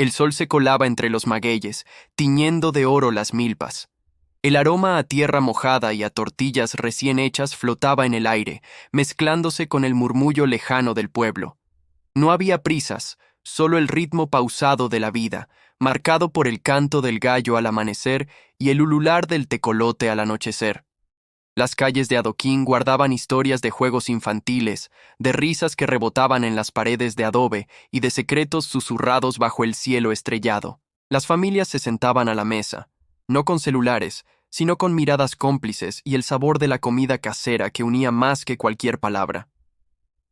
El sol se colaba entre los magueyes, tiñendo de oro las milpas. El aroma a tierra mojada y a tortillas recién hechas flotaba en el aire, mezclándose con el murmullo lejano del pueblo. No había prisas, solo el ritmo pausado de la vida, marcado por el canto del gallo al amanecer y el ulular del tecolote al anochecer. Las calles de adoquín guardaban historias de juegos infantiles, de risas que rebotaban en las paredes de adobe y de secretos susurrados bajo el cielo estrellado. Las familias se sentaban a la mesa, no con celulares, sino con miradas cómplices y el sabor de la comida casera que unía más que cualquier palabra.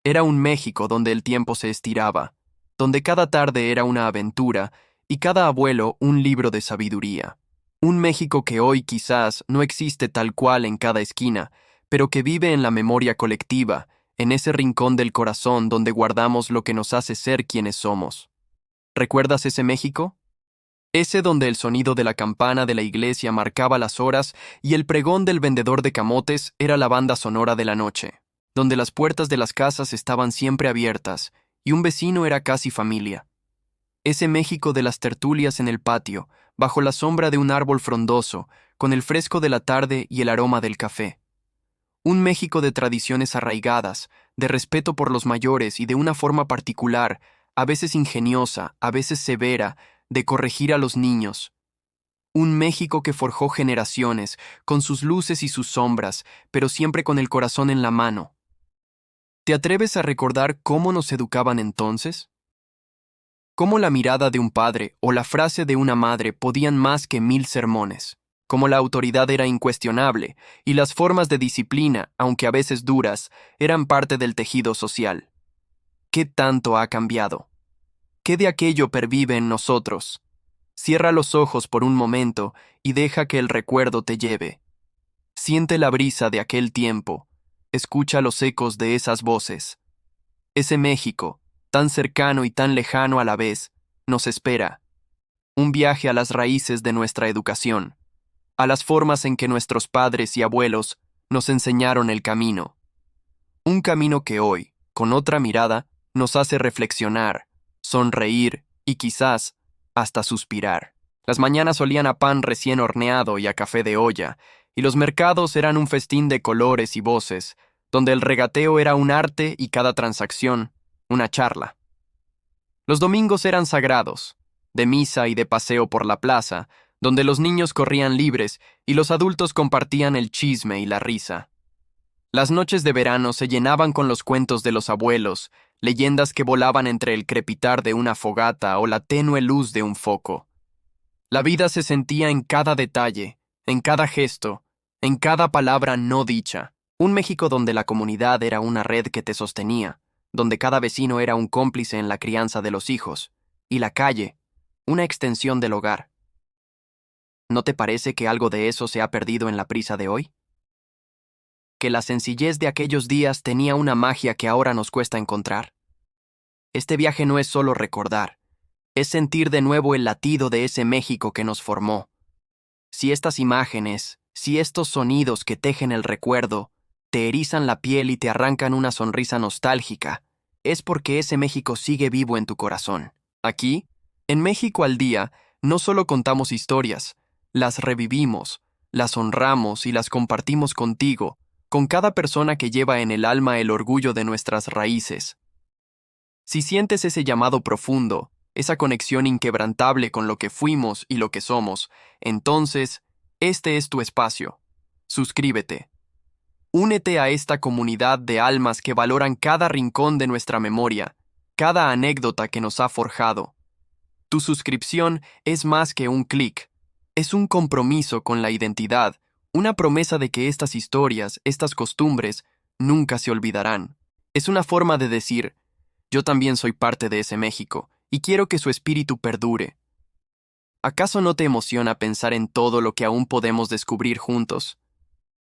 Era un México donde el tiempo se estiraba, donde cada tarde era una aventura y cada abuelo un libro de sabiduría. Un México que hoy quizás no existe tal cual en cada esquina, pero que vive en la memoria colectiva, en ese rincón del corazón donde guardamos lo que nos hace ser quienes somos. ¿Recuerdas ese México? Ese donde el sonido de la campana de la iglesia marcaba las horas y el pregón del vendedor de camotes era la banda sonora de la noche, donde las puertas de las casas estaban siempre abiertas y un vecino era casi familia. Ese México de las tertulias en el patio, bajo la sombra de un árbol frondoso, con el fresco de la tarde y el aroma del café. Un México de tradiciones arraigadas, de respeto por los mayores y de una forma particular, a veces ingeniosa, a veces severa, de corregir a los niños. Un México que forjó generaciones, con sus luces y sus sombras, pero siempre con el corazón en la mano. ¿Te atreves a recordar cómo nos educaban entonces? Cómo la mirada de un padre o la frase de una madre podían más que 1000 sermones. Cómo la autoridad era incuestionable y las formas de disciplina, aunque a veces duras, eran parte del tejido social. ¿Qué tanto ha cambiado? ¿Qué de aquello pervive en nosotros? Cierra los ojos por un momento y deja que el recuerdo te lleve. Siente la brisa de aquel tiempo. Escucha los ecos de esas voces. Ese México, tan cercano y tan lejano a la vez, nos espera. Un viaje a las raíces de nuestra educación, a las formas en que nuestros padres y abuelos nos enseñaron el camino. Un camino que hoy, con otra mirada, nos hace reflexionar, sonreír y quizás hasta suspirar. Las mañanas olían a pan recién horneado y a café de olla, y los mercados eran un festín de colores y voces, donde el regateo era un arte y cada transacción una charla. Los domingos eran sagrados, de misa y de paseo por la plaza, donde los niños corrían libres y los adultos compartían el chisme y la risa. Las noches de verano se llenaban con los cuentos de los abuelos, leyendas que volaban entre el crepitar de una fogata o la tenue luz de un foco. La vida se sentía en cada detalle, en cada gesto, en cada palabra no dicha. Un México donde la comunidad era una red que te sostenía, donde cada vecino era un cómplice en la crianza de los hijos, y la calle, una extensión del hogar. ¿No te parece que algo de eso se ha perdido en la prisa de hoy? ¿Que la sencillez de aquellos días tenía una magia que ahora nos cuesta encontrar? Este viaje no es solo recordar, es sentir de nuevo el latido de ese México que nos formó. Si estas imágenes, si estos sonidos que tejen el recuerdo, te erizan la piel y te arrancan una sonrisa nostálgica, es porque ese México sigue vivo en tu corazón. Aquí, en México al Día, no solo contamos historias, las revivimos, las honramos y las compartimos contigo, con cada persona que lleva en el alma el orgullo de nuestras raíces. Si sientes ese llamado profundo, esa conexión inquebrantable con lo que fuimos y lo que somos, entonces, este es tu espacio. Suscríbete. Únete a esta comunidad de almas que valoran cada rincón de nuestra memoria, cada anécdota que nos ha forjado. Tu suscripción es más que un clic, es un compromiso con la identidad, una promesa de que estas historias, estas costumbres, nunca se olvidarán. Es una forma de decir, yo también soy parte de ese México, y quiero que su espíritu perdure. ¿Acaso no te emociona pensar en todo lo que aún podemos descubrir juntos?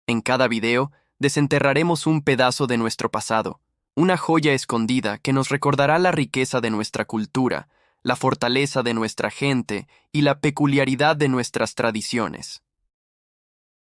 En cada video, desenterraremos un pedazo de nuestro pasado, una joya escondida que nos recordará la riqueza de nuestra cultura, la fortaleza de nuestra gente y la peculiaridad de nuestras tradiciones.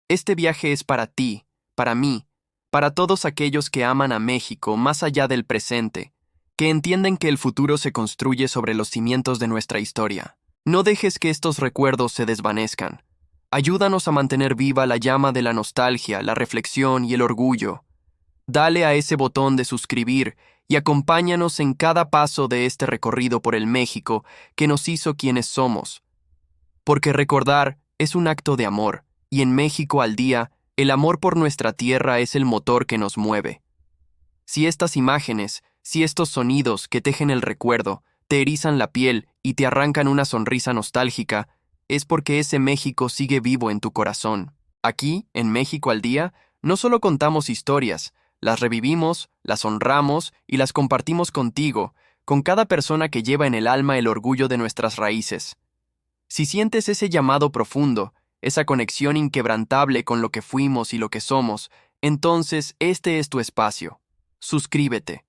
Este viaje es para ti, para mí, para todos aquellos que aman a México más allá del presente, que entienden que el futuro se construye sobre los cimientos de nuestra historia. No dejes que estos recuerdos se desvanezcan. Ayúdanos a mantener viva la llama de la nostalgia, la reflexión y el orgullo. Dale a ese botón de suscribir y acompáñanos en cada paso de este recorrido por el México que nos hizo quienes somos. Porque recordar es un acto de amor, y en México al día, el amor por nuestra tierra es el motor que nos mueve. Si estas imágenes, si estos sonidos que tejen el recuerdo, te erizan la piel y te arrancan una sonrisa nostálgica, es porque ese México sigue vivo en tu corazón. Aquí, en México al día, no solo contamos historias, las revivimos, las honramos y las compartimos contigo, con cada persona que lleva en el alma el orgullo de nuestras raíces. Si sientes ese llamado profundo, esa conexión inquebrantable con lo que fuimos y lo que somos, entonces este es tu espacio. Suscríbete.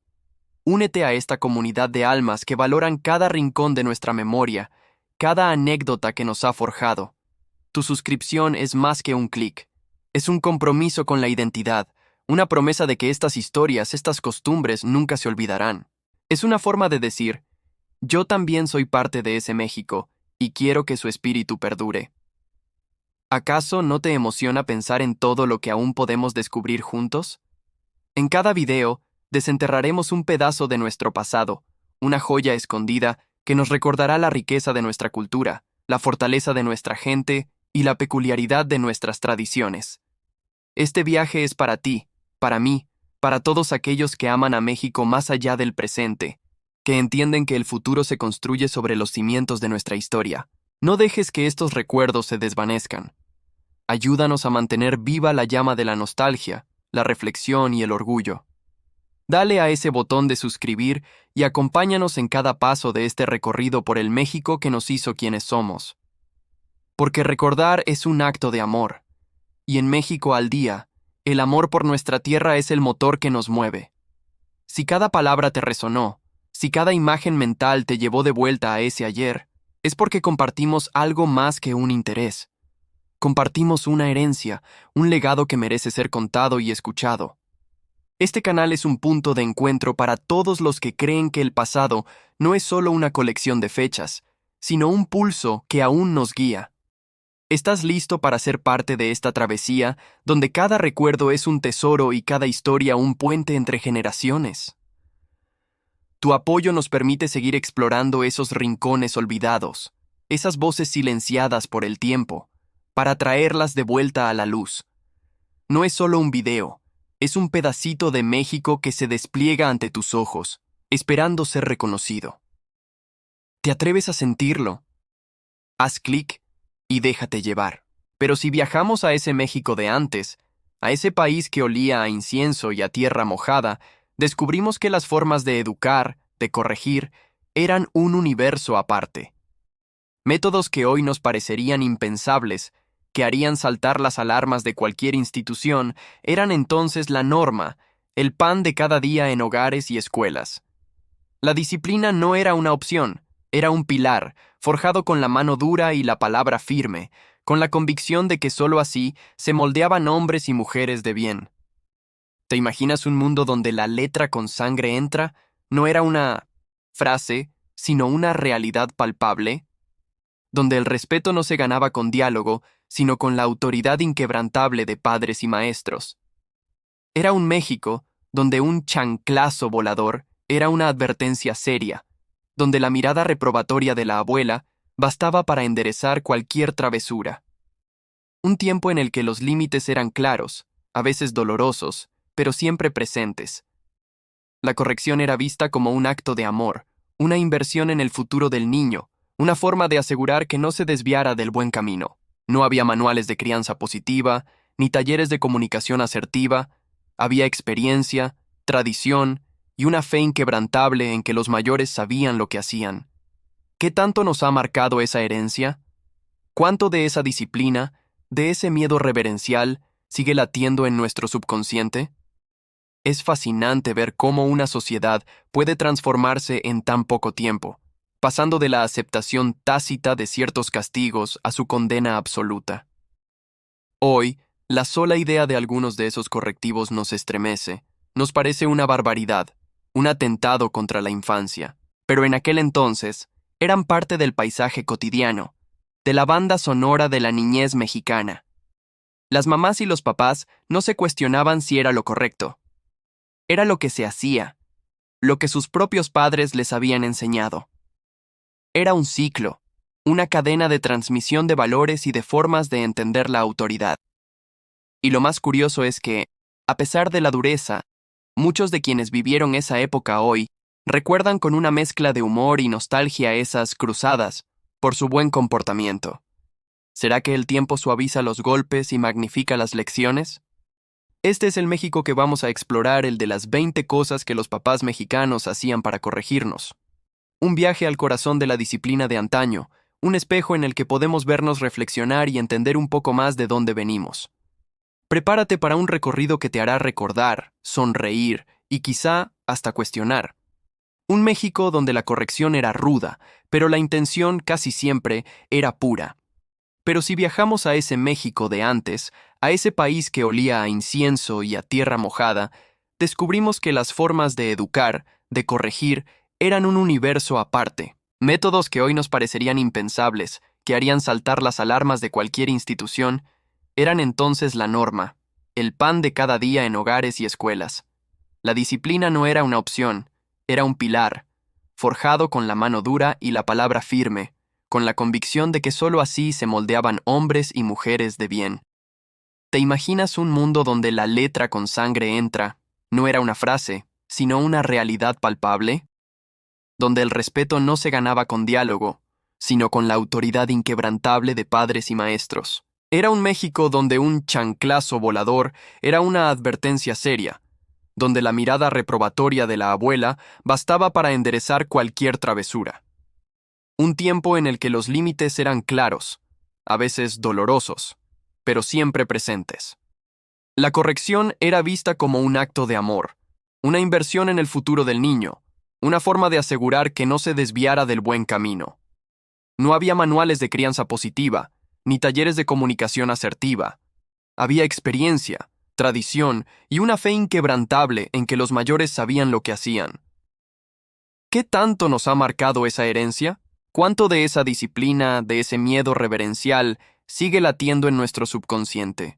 Únete a esta comunidad de almas que valoran cada rincón de nuestra memoria, cada anécdota que nos ha forjado. Tu suscripción es más que un clic. Es un compromiso con la identidad, una promesa de que estas historias, estas costumbres nunca se olvidarán. Es una forma de decir, yo también soy parte de ese México y quiero que su espíritu perdure. ¿Acaso no te emociona pensar en todo lo que aún podemos descubrir juntos? En cada video, desenterraremos un pedazo de nuestro pasado, una joya escondida que nos recordará la riqueza de nuestra cultura, la fortaleza de nuestra gente y la peculiaridad de nuestras tradiciones. Este viaje es para ti, para mí, para todos aquellos que aman a México más allá del presente, que entienden que el futuro se construye sobre los cimientos de nuestra historia. No dejes que estos recuerdos se desvanezcan. Ayúdanos a mantener viva la llama de la nostalgia, la reflexión y el orgullo. Dale a ese botón de suscribir y acompáñanos en cada paso de este recorrido por el México que nos hizo quienes somos. Porque recordar es un acto de amor, y en México al día, el amor por nuestra tierra es el motor que nos mueve. Si cada palabra te resonó, si cada imagen mental te llevó de vuelta a ese ayer, es porque compartimos algo más que un interés. Compartimos una herencia, un legado que merece ser contado y escuchado. Este canal es un punto de encuentro para todos los que creen que el pasado no es solo una colección de fechas, sino un pulso que aún nos guía. ¿Estás listo para ser parte de esta travesía, donde cada recuerdo es un tesoro y cada historia un puente entre generaciones? Tu apoyo nos permite seguir explorando esos rincones olvidados, esas voces silenciadas por el tiempo, para traerlas de vuelta a la luz. No es solo un video, es un pedacito de México que se despliega ante tus ojos, esperando ser reconocido. ¿Te atreves a sentirlo? Haz clic y déjate llevar. Pero si viajamos a ese México de antes, a ese país que olía a incienso y a tierra mojada, descubrimos que las formas de educar, de corregir, eran un universo aparte. Métodos que hoy nos parecerían impensables, que harían saltar las alarmas de cualquier institución, eran entonces la norma, el pan de cada día en hogares y escuelas. La disciplina no era una opción, era un pilar, forjado con la mano dura y la palabra firme, con la convicción de que sólo así se moldeaban hombres y mujeres de bien. ¿Te imaginas un mundo donde la letra con sangre entra no era una frase, sino una realidad palpable? Donde el respeto no se ganaba con diálogo, sino con la autoridad inquebrantable de padres y maestros. Era un México donde un chanclazo volador era una advertencia seria, donde la mirada reprobatoria de la abuela bastaba para enderezar cualquier travesura. Un tiempo en el que los límites eran claros, a veces dolorosos, pero siempre presentes. La corrección era vista como un acto de amor, una inversión en el futuro del niño, una forma de asegurar que no se desviara del buen camino. No había manuales de crianza positiva, ni talleres de comunicación asertiva, había experiencia, tradición y una fe inquebrantable en que los mayores sabían lo que hacían. ¿Qué tanto nos ha marcado esa herencia? ¿Cuánto de esa disciplina, de ese miedo reverencial, sigue latiendo en nuestro subconsciente? Es fascinante ver cómo una sociedad puede transformarse en tan poco tiempo, pasando de la aceptación tácita de ciertos castigos a su condena absoluta. Hoy, la sola idea de algunos de esos correctivos nos estremece, nos parece una barbaridad, un atentado contra la infancia, pero en aquel entonces eran parte del paisaje cotidiano, de la banda sonora de la niñez mexicana. Las mamás y los papás no se cuestionaban si era lo correcto. Era lo que se hacía, lo que sus propios padres les habían enseñado. Era un ciclo, una cadena de transmisión de valores y de formas de entender la autoridad. Y lo más curioso es que, a pesar de la dureza, muchos de quienes vivieron esa época hoy recuerdan con una mezcla de humor y nostalgia esas cruzadas por su buen comportamiento. ¿Será que el tiempo suaviza los golpes y magnifica las lecciones? Este es el México que vamos a explorar, el de las 20 cosas que los papás mexicanos hacían para corregirnos. Un viaje al corazón de la disciplina de antaño, un espejo en el que podemos vernos reflexionar y entender un poco más de dónde venimos. Prepárate para un recorrido que te hará recordar, sonreír y quizá hasta cuestionar. Un México donde la corrección era ruda, pero la intención casi siempre era pura. Pero si viajamos a ese México de antes, a ese país que olía a incienso y a tierra mojada, descubrimos que las formas de educar, de corregir, eran un universo aparte. Métodos que hoy nos parecerían impensables, que harían saltar las alarmas de cualquier institución, eran entonces la norma, el pan de cada día en hogares y escuelas. La disciplina no era una opción, era un pilar, forjado con la mano dura y la palabra firme, con la convicción de que sólo así se moldeaban hombres y mujeres de bien. ¿Te imaginas un mundo donde la letra con sangre entra no era una frase, sino una realidad palpable? Donde el respeto no se ganaba con diálogo, sino con la autoridad inquebrantable de padres y maestros. Era un México donde un chanclazo volador era una advertencia seria, donde la mirada reprobatoria de la abuela bastaba para enderezar cualquier travesura. Un tiempo en el que los límites eran claros, a veces dolorosos, pero siempre presentes. La corrección era vista como un acto de amor, una inversión en el futuro del niño, una forma de asegurar que no se desviara del buen camino. No había manuales de crianza positiva, ni talleres de comunicación asertiva. Había experiencia, tradición y una fe inquebrantable en que los mayores sabían lo que hacían. ¿Qué tanto nos ha marcado esa herencia? ¿Cuánto de esa disciplina, de ese miedo reverencial, sigue latiendo en nuestro subconsciente?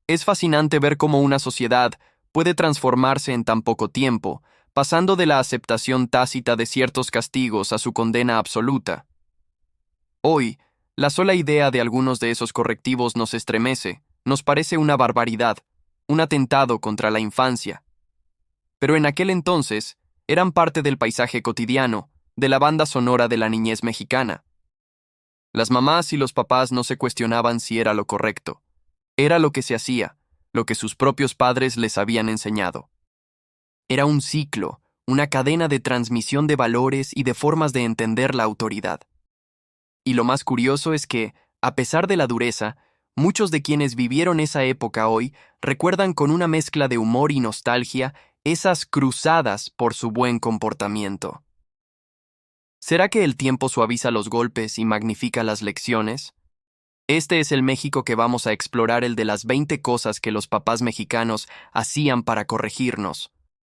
Es fascinante ver cómo una sociedad puede transformarse en tan poco tiempo, pasando de la aceptación tácita de ciertos castigos a su condena absoluta. Hoy, la sola idea de algunos de esos correctivos nos estremece, nos parece una barbaridad, un atentado contra la infancia. Pero en aquel entonces, eran parte del paisaje cotidiano, de la banda sonora de la niñez mexicana. Las mamás y los papás no se cuestionaban si era lo correcto. Era lo que se hacía, lo que sus propios padres les habían enseñado. Era un ciclo, una cadena de transmisión de valores y de formas de entender la autoridad. Y lo más curioso es que, a pesar de la dureza, muchos de quienes vivieron esa época hoy recuerdan con una mezcla de humor y nostalgia esas cruzadas por su buen comportamiento. ¿Será que el tiempo suaviza los golpes y magnifica las lecciones? Este es el México que vamos a explorar, el de las 20 cosas que los papás mexicanos hacían para corregirnos.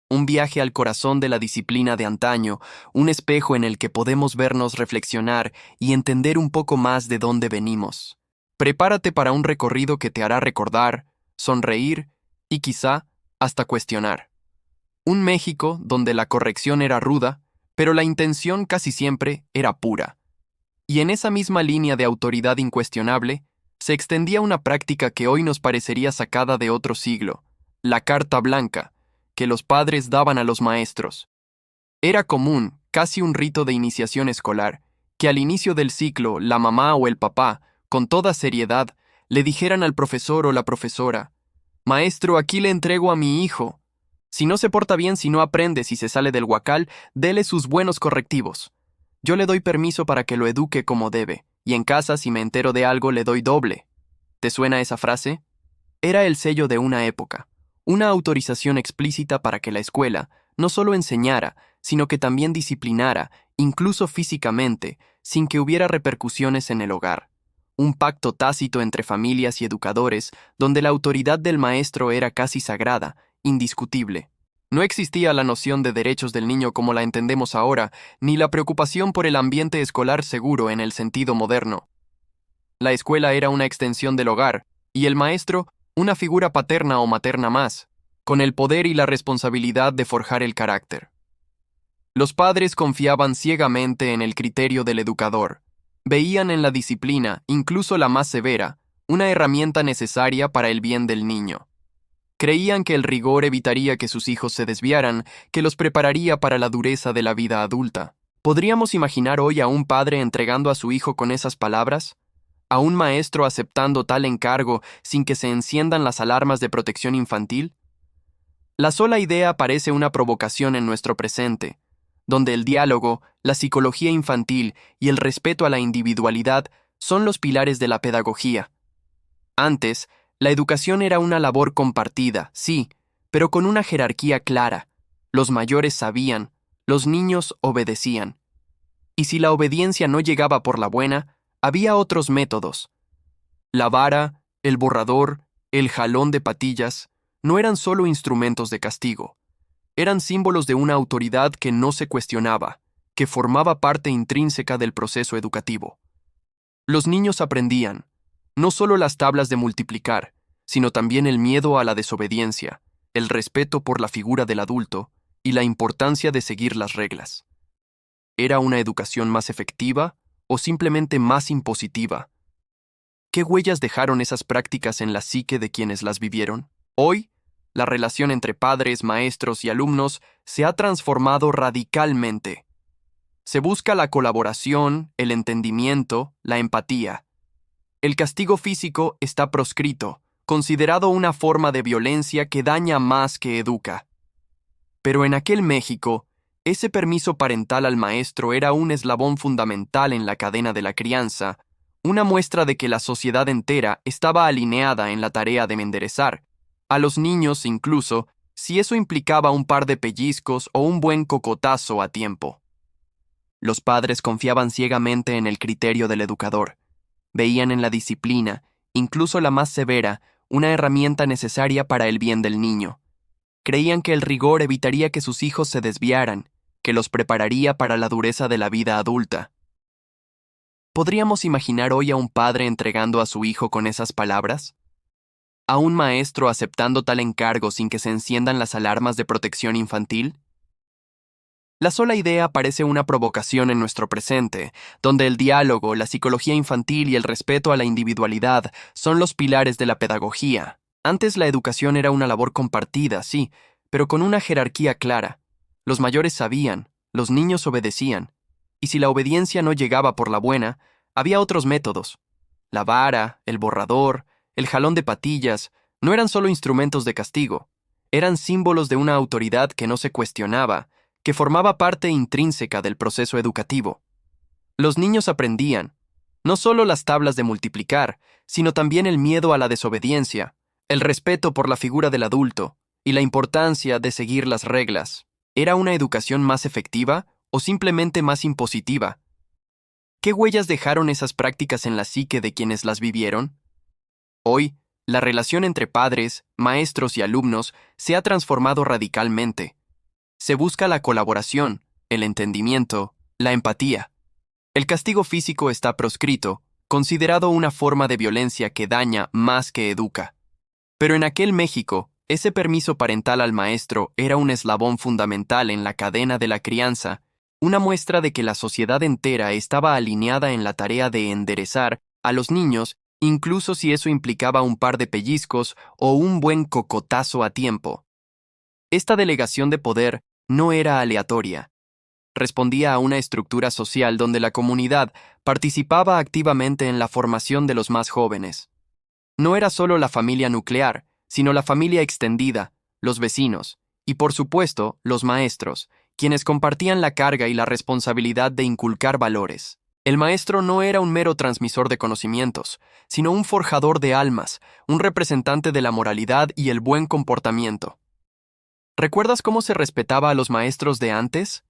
Un viaje al corazón de la disciplina de antaño, un espejo en el que podemos vernos reflexionar y entender un poco más de dónde venimos. Prepárate para un recorrido que te hará recordar, sonreír y quizá hasta cuestionar. Un México donde la corrección era ruda, pero la intención casi siempre era pura. Y en esa misma línea de autoridad incuestionable, se extendía una práctica que hoy nos parecería sacada de otro siglo, la carta blanca, que los padres daban a los maestros. Era común, casi un rito de iniciación escolar, que al inicio del ciclo la mamá o el papá, con toda seriedad, le dijeran al profesor o la profesora: «Maestro, aquí le entrego a mi hijo. Si no se porta bien, si no aprende, si se sale del huacal, dele sus buenos correctivos. Yo le doy permiso para que lo eduque como debe, y en casa, si me entero de algo, le doy doble». ¿Te suena esa frase? Era el sello de una época, una autorización explícita para que la escuela no solo enseñara, sino que también disciplinara, incluso físicamente, sin que hubiera repercusiones en el hogar. Un pacto tácito entre familias y educadores, donde la autoridad del maestro era casi sagrada, indiscutible. No existía la noción de derechos del niño como la entendemos ahora, ni la preocupación por el ambiente escolar seguro en el sentido moderno. La escuela era una extensión del hogar, y el maestro, una figura paterna o materna más, con el poder y la responsabilidad de forjar el carácter. Los padres confiaban ciegamente en el criterio del educador. Veían en la disciplina, incluso la más severa, una herramienta necesaria para el bien del niño. Creían que el rigor evitaría que sus hijos se desviaran, que los prepararía para la dureza de la vida adulta. ¿Podríamos imaginar hoy a un padre entregando a su hijo con esas palabras? ¿A un maestro aceptando tal encargo sin que se enciendan las alarmas de protección infantil? La sola idea parece una provocación en nuestro presente, donde el diálogo, la psicología infantil y el respeto a la individualidad son los pilares de la pedagogía. Antes, la educación era una labor compartida, sí, pero con una jerarquía clara. Los mayores sabían, los niños obedecían. Y si la obediencia no llegaba por la buena, había otros métodos. La vara, el borrador, el jalón de patillas, no eran solo instrumentos de castigo. Eran símbolos de una autoridad que no se cuestionaba, que formaba parte intrínseca del proceso educativo. Los niños aprendían, no solo las tablas de multiplicar, sino también el miedo a la desobediencia, el respeto por la figura del adulto y la importancia de seguir las reglas. ¿Era una educación más efectiva o simplemente más impositiva? ¿Qué huellas dejaron esas prácticas en la psique de quienes las vivieron? Hoy, la relación entre padres, maestros y alumnos se ha transformado radicalmente. Se busca la colaboración, el entendimiento, la empatía. El castigo físico está proscrito, considerado una forma de violencia que daña más que educa. Pero en aquel México, ese permiso parental al maestro era un eslabón fundamental en la cadena de la crianza, una muestra de que la sociedad entera estaba alineada en la tarea de enderezar, a los niños incluso, si eso implicaba un par de pellizcos o un buen cocotazo a tiempo. Los padres confiaban ciegamente en el criterio del educador. Veían en la disciplina, incluso la más severa, una herramienta necesaria para el bien del niño. Creían que el rigor evitaría que sus hijos se desviaran, que los prepararía para la dureza de la vida adulta. ¿Podríamos imaginar hoy a un padre entregando a su hijo con esas palabras? ¿A un maestro aceptando tal encargo sin que se enciendan las alarmas de protección infantil? La sola idea parece una provocación en nuestro presente, donde el diálogo, la psicología infantil y el respeto a la individualidad son los pilares de la pedagogía. Antes la educación era una labor compartida, sí, pero con una jerarquía clara. Los mayores sabían, los niños obedecían, y si la obediencia no llegaba por la buena, había otros métodos. La vara, el borrador, el jalón de patillas, no eran solo instrumentos de castigo, eran símbolos de una autoridad que no se cuestionaba, que formaba parte intrínseca del proceso educativo. Los niños aprendían, no solo las tablas de multiplicar, sino también el miedo a la desobediencia, el respeto por la figura del adulto y la importancia de seguir las reglas. ¿Era una educación más efectiva o simplemente más impositiva? ¿Qué huellas dejaron esas prácticas en la psique de quienes las vivieron? Hoy, la relación entre padres, maestros y alumnos se ha transformado radicalmente. Se busca la colaboración, el entendimiento, la empatía. El castigo físico está proscrito, considerado una forma de violencia que daña más que educa. Pero en aquel México, ese permiso parental al maestro era un eslabón fundamental en la cadena de la crianza, una muestra de que la sociedad entera estaba alineada en la tarea de enderezar a los niños, incluso si eso implicaba un par de pellizcos o un buen cocotazo a tiempo. Esta delegación de poder no era aleatoria. Respondía a una estructura social donde la comunidad participaba activamente en la formación de los más jóvenes. No era solo la familia nuclear, sino la familia extendida, los vecinos, y por supuesto, los maestros, quienes compartían la carga y la responsabilidad de inculcar valores. El maestro no era un mero transmisor de conocimientos, sino un forjador de almas, un representante de la moralidad y el buen comportamiento. ¿Recuerdas cómo se respetaba a los maestros de antes?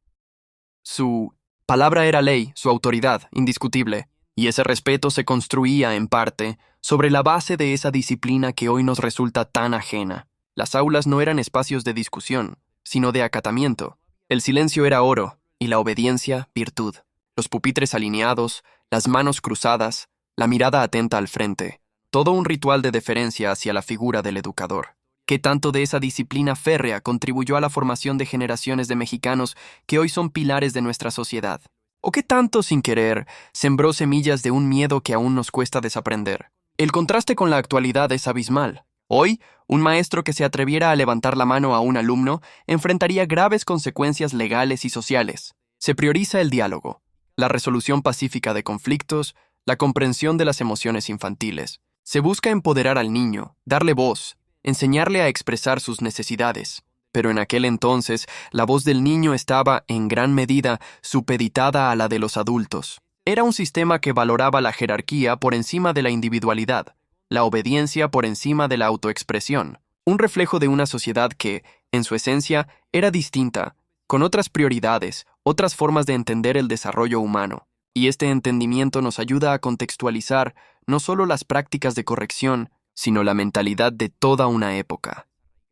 Su palabra era ley, su autoridad, indiscutible, y ese respeto se construía, en parte, sobre la base de esa disciplina que hoy nos resulta tan ajena. Las aulas no eran espacios de discusión, sino de acatamiento. El silencio era oro y la obediencia virtud. Los pupitres alineados, las manos cruzadas, la mirada atenta al frente. Todo un ritual de deferencia hacia la figura del educador. ¿Qué tanto de esa disciplina férrea contribuyó a la formación de generaciones de mexicanos que hoy son pilares de nuestra sociedad? ¿O qué tanto, sin querer, sembró semillas de un miedo que aún nos cuesta desaprender? El contraste con la actualidad es abismal. Hoy, un maestro que se atreviera a levantar la mano a un alumno enfrentaría graves consecuencias legales y sociales. Se prioriza el diálogo, la resolución pacífica de conflictos, la comprensión de las emociones infantiles. Se busca empoderar al niño, darle voz, enseñarle a expresar sus necesidades. Pero en aquel entonces, la voz del niño estaba, en gran medida, supeditada a la de los adultos. Era un sistema que valoraba la jerarquía por encima de la individualidad, la obediencia por encima de la autoexpresión, un reflejo de una sociedad que, en su esencia, era distinta, con otras prioridades, otras formas de entender el desarrollo humano. Y este entendimiento nos ayuda a contextualizar no solo las prácticas de corrección, sino la mentalidad de toda una época.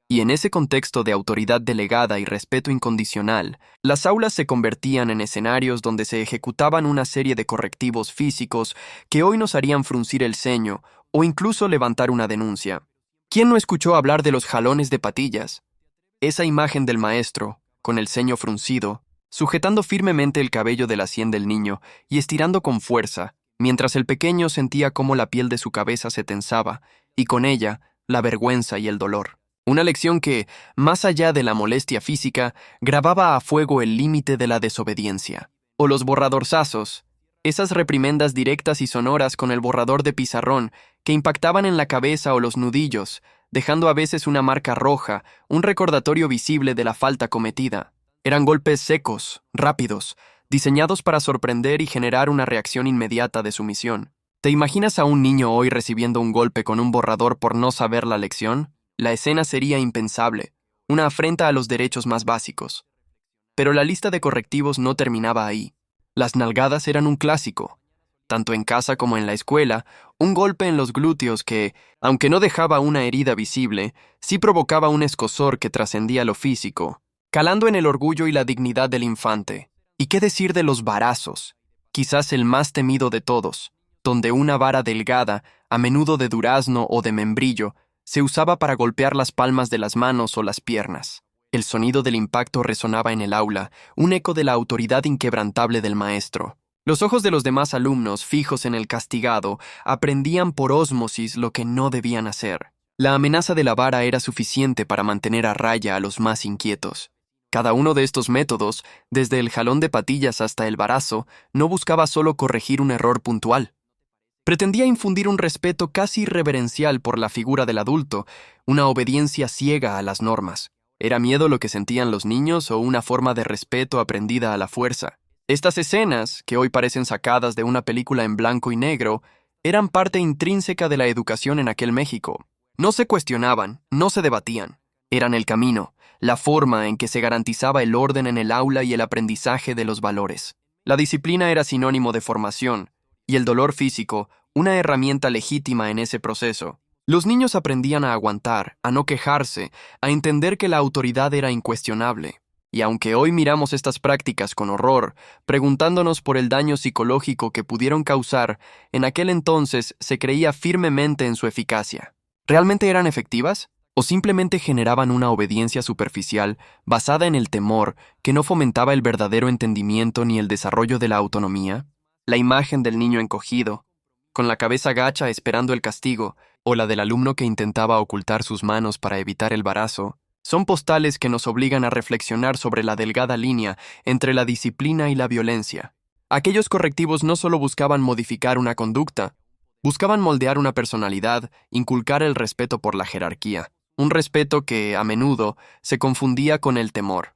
Y en ese contexto de autoridad delegada y respeto incondicional, las aulas se convertían en escenarios donde se ejecutaban una serie de correctivos físicos que hoy nos harían fruncir el ceño o incluso levantar una denuncia. ¿Quién no escuchó hablar de los jalones de patillas? Esa imagen del maestro, con el ceño fruncido, sujetando firmemente el cabello de la sien del niño y estirando con fuerza, mientras el pequeño sentía cómo la piel de su cabeza se tensaba, y con ella, la vergüenza y el dolor. Una lección que, más allá de la molestia física, grababa a fuego el límite de la desobediencia. O los borradorzazos, esas reprimendas directas y sonoras con el borrador de pizarrón que impactaban en la cabeza o los nudillos, dejando a veces una marca roja, un recordatorio visible de la falta cometida. Eran golpes secos, rápidos, diseñados para sorprender y generar una reacción inmediata de sumisión. ¿Te imaginas a un niño hoy recibiendo un golpe con un borrador por no saber la lección? La escena sería impensable, una afrenta a los derechos más básicos. Pero la lista de correctivos no terminaba ahí. Las nalgadas eran un clásico. Tanto en casa como en la escuela, un golpe en los glúteos que, aunque no dejaba una herida visible, sí provocaba un escozor que trascendía lo físico, calando en el orgullo y la dignidad del infante. ¿Y qué decir de los varazos? Quizás el más temido de todos, donde una vara delgada, a menudo de durazno o de membrillo, se usaba para golpear las palmas de las manos o las piernas. El sonido del impacto resonaba en el aula, un eco de la autoridad inquebrantable del maestro. Los ojos de los demás alumnos, fijos en el castigado, aprendían por ósmosis lo que no debían hacer. La amenaza de la vara era suficiente para mantener a raya a los más inquietos. Cada uno de estos métodos, desde el jalón de patillas hasta el varazo, no buscaba solo corregir un error puntual. Pretendía infundir un respeto casi reverencial por la figura del adulto, una obediencia ciega a las normas. ¿Era miedo lo que sentían los niños o una forma de respeto aprendida a la fuerza? Estas escenas, que hoy parecen sacadas de una película en blanco y negro, eran parte intrínseca de la educación en aquel México. No se cuestionaban, no se debatían. Eran el camino, la forma en que se garantizaba el orden en el aula y el aprendizaje de los valores. La disciplina era sinónimo de formación, y el dolor físico, una herramienta legítima en ese proceso. Los niños aprendían a aguantar, a no quejarse, a entender que la autoridad era incuestionable. Y aunque hoy miramos estas prácticas con horror, preguntándonos por el daño psicológico que pudieron causar, en aquel entonces se creía firmemente en su eficacia. ¿Realmente eran efectivas? ¿O simplemente generaban una obediencia superficial basada en el temor que no fomentaba el verdadero entendimiento ni el desarrollo de la autonomía? La imagen del niño encogido, con la cabeza gacha esperando el castigo, o la del alumno que intentaba ocultar sus manos para evitar el varazo, son postales que nos obligan a reflexionar sobre la delgada línea entre la disciplina y la violencia. Aquellos correctivos no solo buscaban modificar una conducta, buscaban moldear una personalidad, inculcar el respeto por la jerarquía, un respeto que, a menudo, se confundía con el temor.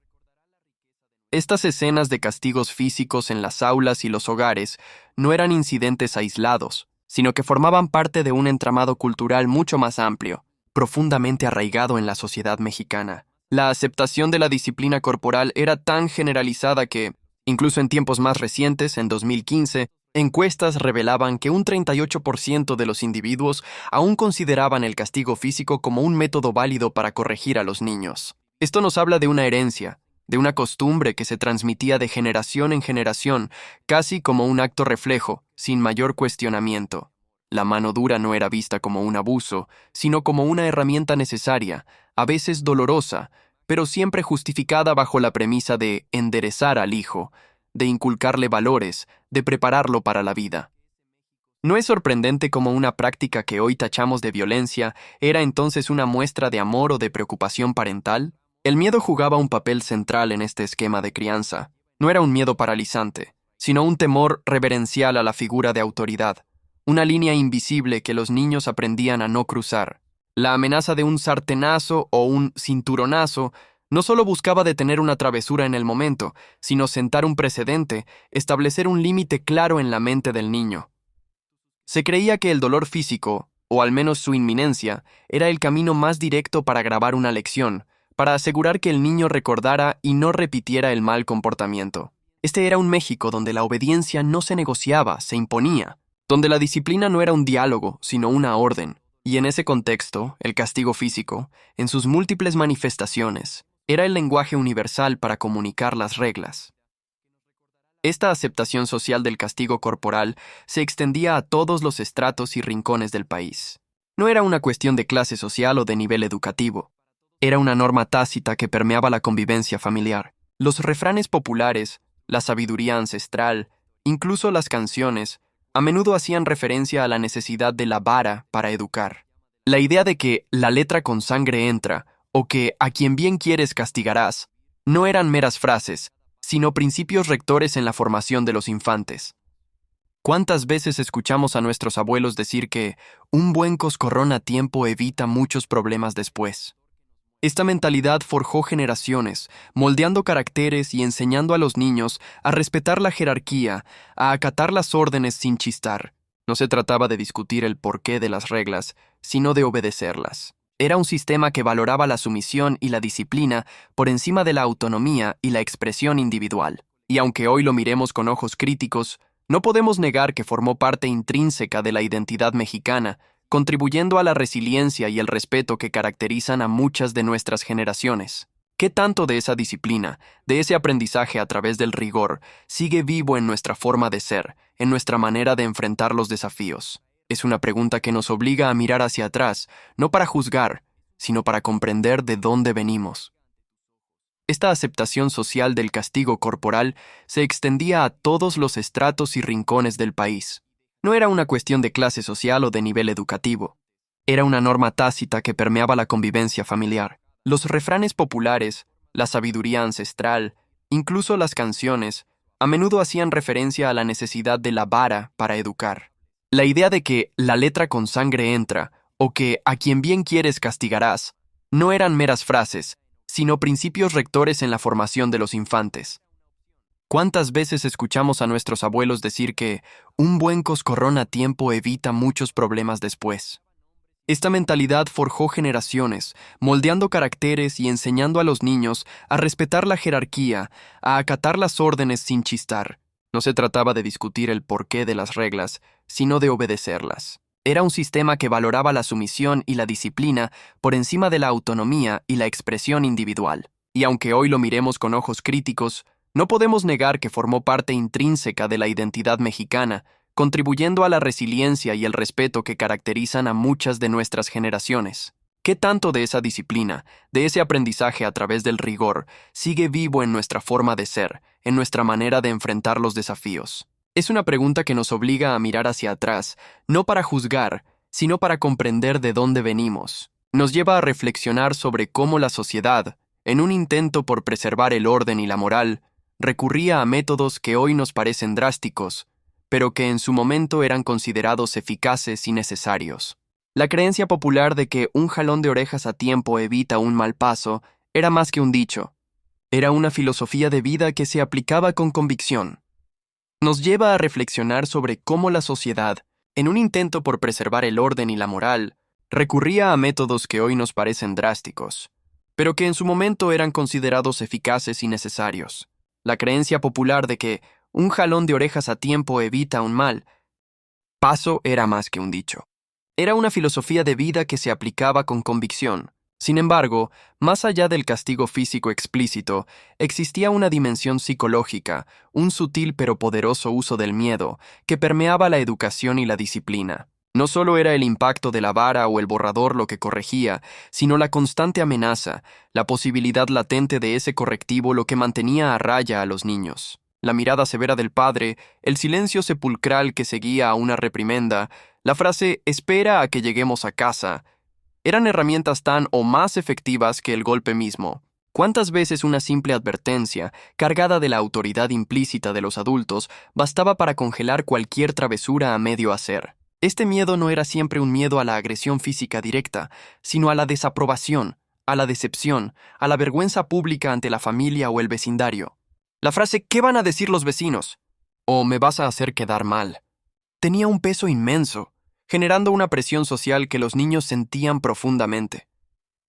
Estas escenas de castigos físicos en las aulas y los hogares no eran incidentes aislados, sino que formaban parte de un entramado cultural mucho más amplio, profundamente arraigado en la sociedad mexicana. La aceptación de la disciplina corporal era tan generalizada que, incluso en tiempos más recientes, en 2015, encuestas revelaban que un 38% de los individuos aún consideraban el castigo físico como un método válido para corregir a los niños. Esto nos habla de una herencia, de una costumbre que se transmitía de generación en generación, casi como un acto reflejo, sin mayor cuestionamiento. La mano dura no era vista como un abuso, sino como una herramienta necesaria, a veces dolorosa, pero siempre justificada bajo la premisa de enderezar al hijo, de inculcarle valores, de prepararlo para la vida. ¿No es sorprendente cómo una práctica que hoy tachamos de violencia era entonces una muestra de amor o de preocupación parental? El miedo jugaba un papel central en este esquema de crianza. No era un miedo paralizante, sino un temor reverencial a la figura de autoridad, una línea invisible que los niños aprendían a no cruzar. La amenaza de un sartenazo o un cinturonazo no solo buscaba detener una travesura en el momento, sino sentar un precedente, establecer un límite claro en la mente del niño. Se creía que el dolor físico, o al menos su inminencia, era el camino más directo para grabar una lección, para asegurar que el niño recordara y no repitiera el mal comportamiento. Este era un México donde la obediencia no se negociaba, se imponía, donde la disciplina no era un diálogo, sino una orden. Y en ese contexto, el castigo físico, en sus múltiples manifestaciones, era el lenguaje universal para comunicar las reglas. Esta aceptación social del castigo corporal se extendía a todos los estratos y rincones del país. No era una cuestión de clase social o de nivel educativo. Era una norma tácita que permeaba la convivencia familiar. Los refranes populares, la sabiduría ancestral, incluso las canciones, a menudo hacían referencia a la necesidad de la vara para educar. La idea de que la letra con sangre entra, o que a quien bien quieres castigarás, no eran meras frases, sino principios rectores en la formación de los infantes. ¿Cuántas veces escuchamos a nuestros abuelos decir que un buen coscorrón a tiempo evita muchos problemas después? Esta mentalidad forjó generaciones, moldeando caracteres y enseñando a los niños a respetar la jerarquía, a acatar las órdenes sin chistar. No se trataba de discutir el porqué de las reglas, sino de obedecerlas. Era un sistema que valoraba la sumisión y la disciplina por encima de la autonomía y la expresión individual. Y aunque hoy lo miremos con ojos críticos, no podemos negar que formó parte intrínseca de la identidad mexicana, contribuyendo a la resiliencia y el respeto que caracterizan a muchas de nuestras generaciones. ¿Qué tanto de esa disciplina, de ese aprendizaje a través del rigor, sigue vivo en nuestra forma de ser, en nuestra manera de enfrentar los desafíos? Es una pregunta que nos obliga a mirar hacia atrás, no para juzgar, sino para comprender de dónde venimos. Esta aceptación social del castigo corporal se extendía a todos los estratos y rincones del país. No era una cuestión de clase social o de nivel educativo. Era una norma tácita que permeaba la convivencia familiar. Los refranes populares, la sabiduría ancestral, incluso las canciones, a menudo hacían referencia a la necesidad de la vara para educar. La idea de que la letra con sangre entra, o que a quien bien quieres castigarás, no eran meras frases, sino principios rectores en la formación de los infantes. ¿Cuántas veces escuchamos a nuestros abuelos decir que un buen coscorrón a tiempo evita muchos problemas después? Esta mentalidad forjó generaciones, moldeando caracteres y enseñando a los niños a respetar la jerarquía, a acatar las órdenes sin chistar. No se trataba de discutir el porqué de las reglas, sino de obedecerlas. Era un sistema que valoraba la sumisión y la disciplina por encima de la autonomía y la expresión individual. Y aunque hoy lo miremos con ojos críticos, no podemos negar que formó parte intrínseca de la identidad mexicana, contribuyendo a la resiliencia y el respeto que caracterizan a muchas de nuestras generaciones. ¿Qué tanto de esa disciplina, de ese aprendizaje a través del rigor, sigue vivo en nuestra forma de ser, en nuestra manera de enfrentar los desafíos? Es una pregunta que nos obliga a mirar hacia atrás, no para juzgar, sino para comprender de dónde venimos. Nos lleva a reflexionar sobre cómo la sociedad, en un intento por preservar el orden y la moral, recurría a métodos que hoy nos parecen drásticos, pero que en su momento eran considerados eficaces y necesarios. La creencia popular de que un jalón de orejas a tiempo evita un mal paso era más que un dicho. Era una filosofía de vida que se aplicaba con convicción. Nos lleva a reflexionar sobre cómo la sociedad, en un intento por preservar el orden y la moral, recurría a métodos que hoy nos parecen drásticos, pero que en su momento eran considerados eficaces y necesarios. La creencia popular de que un jalón de orejas a tiempo evita un mal paso era más que un dicho. Era una filosofía de vida que se aplicaba con convicción. Sin embargo, más allá del castigo físico explícito, existía una dimensión psicológica, un sutil pero poderoso uso del miedo, que permeaba la educación y la disciplina. No solo era el impacto de la vara o el borrador lo que corregía, sino la constante amenaza, la posibilidad latente de ese correctivo lo que mantenía a raya a los niños. La mirada severa del padre, el silencio sepulcral que seguía a una reprimenda, la frase «espera a que lleguemos a casa», eran herramientas tan o más efectivas que el golpe mismo. ¿Cuántas veces una simple advertencia, cargada de la autoridad implícita de los adultos, bastaba para congelar cualquier travesura a medio hacer? Este miedo no era siempre un miedo a la agresión física directa, sino a la desaprobación, a la decepción, a la vergüenza pública ante la familia o el vecindario. La frase «¿qué van a decir los vecinos?» o «me vas a hacer quedar mal» tenía un peso inmenso, generando una presión social que los niños sentían profundamente.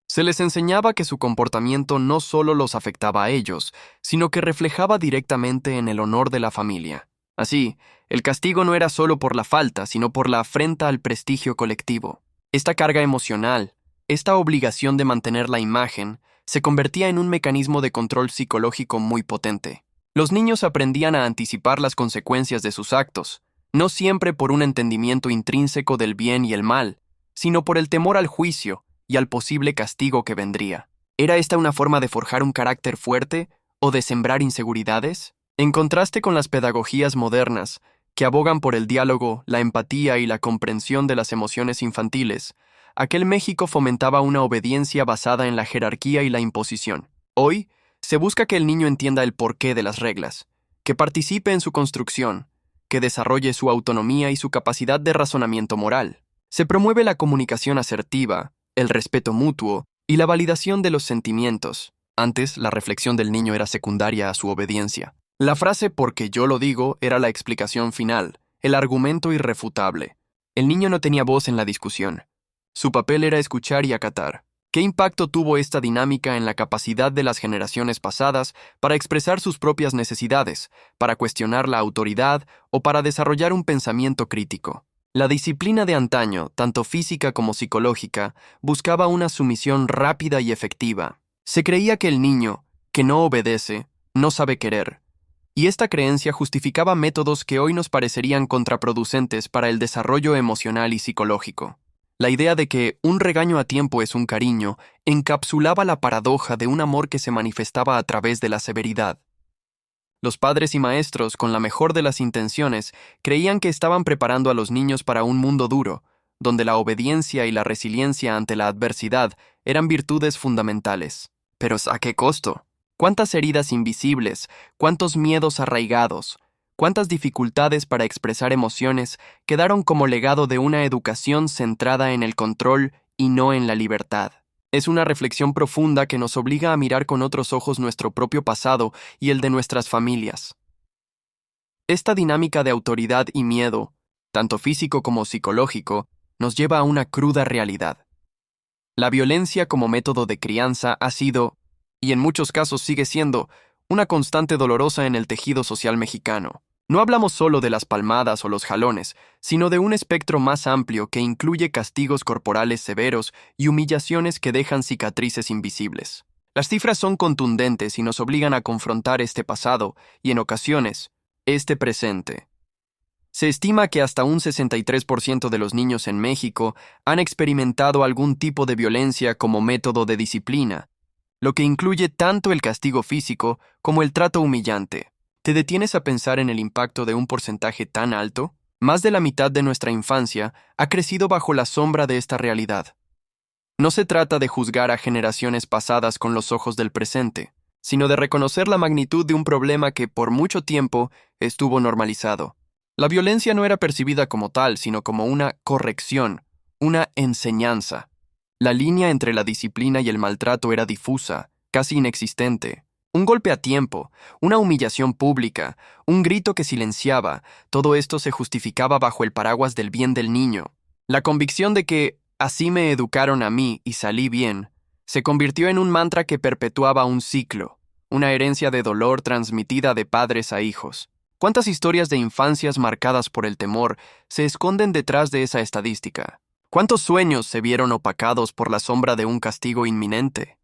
Se les enseñaba que su comportamiento no solo los afectaba a ellos, sino que reflejaba directamente en el honor de la familia. Así, el castigo no era solo por la falta, sino por la afrenta al prestigio colectivo. Esta carga emocional, esta obligación de mantener la imagen, se convertía en un mecanismo de control psicológico muy potente. Los niños aprendían a anticipar las consecuencias de sus actos, no siempre por un entendimiento intrínseco del bien y el mal, sino por el temor al juicio y al posible castigo que vendría. ¿Era esta una forma de forjar un carácter fuerte o de sembrar inseguridades? En contraste con las pedagogías modernas, que abogan por el diálogo, la empatía y la comprensión de las emociones infantiles, aquel México fomentaba una obediencia basada en la jerarquía y la imposición. Hoy, se busca que el niño entienda el porqué de las reglas, que participe en su construcción, que desarrolle su autonomía y su capacidad de razonamiento moral. Se promueve la comunicación asertiva, el respeto mutuo y la validación de los sentimientos. Antes, la reflexión del niño era secundaria a su obediencia. La frase «porque yo lo digo» era la explicación final, el argumento irrefutable. El niño no tenía voz en la discusión. Su papel era escuchar y acatar. ¿Qué impacto tuvo esta dinámica en la capacidad de las generaciones pasadas para expresar sus propias necesidades, para cuestionar la autoridad o para desarrollar un pensamiento crítico? La disciplina de antaño, tanto física como psicológica, buscaba una sumisión rápida y efectiva. Se creía que el niño, que no obedece, no sabe querer. Y esta creencia justificaba métodos que hoy nos parecerían contraproducentes para el desarrollo emocional y psicológico. La idea de que un regaño a tiempo es un cariño encapsulaba la paradoja de un amor que se manifestaba a través de la severidad. Los padres y maestros, con la mejor de las intenciones, creían que estaban preparando a los niños para un mundo duro, donde la obediencia y la resiliencia ante la adversidad eran virtudes fundamentales. Pero ¿a qué costo? ¿Cuántas heridas invisibles, cuántos miedos arraigados, cuántas dificultades para expresar emociones quedaron como legado de una educación centrada en el control y no en la libertad? Es una reflexión profunda que nos obliga a mirar con otros ojos nuestro propio pasado y el de nuestras familias. Esta dinámica de autoridad y miedo, tanto físico como psicológico, nos lleva a una cruda realidad. La violencia como método de crianza ha sido, y en muchos casos sigue siendo, una constante dolorosa en el tejido social mexicano. No hablamos solo de las palmadas o los jalones, sino de un espectro más amplio que incluye castigos corporales severos y humillaciones que dejan cicatrices invisibles. Las cifras son contundentes y nos obligan a confrontar este pasado y, en ocasiones, este presente. Se estima que hasta un 63% de los niños en México han experimentado algún tipo de violencia como método de disciplina, lo que incluye tanto el castigo físico como el trato humillante. ¿Te detienes a pensar en el impacto de un porcentaje tan alto? Más de la mitad de nuestra infancia ha crecido bajo la sombra de esta realidad. No se trata de juzgar a generaciones pasadas con los ojos del presente, sino de reconocer la magnitud de un problema que por mucho tiempo estuvo normalizado. La violencia no era percibida como tal, sino como una corrección, una enseñanza. La línea entre la disciplina y el maltrato era difusa, casi inexistente. Un golpe a tiempo, una humillación pública, un grito que silenciaba, todo esto se justificaba bajo el paraguas del bien del niño. La convicción de que así me educaron a mí y salí bien, se convirtió en un mantra que perpetuaba un ciclo, una herencia de dolor transmitida de padres a hijos. ¿Cuántas historias de infancias marcadas por el temor se esconden detrás de esa estadística? ¿Cuántos sueños se vieron opacados por la sombra de un castigo inminente?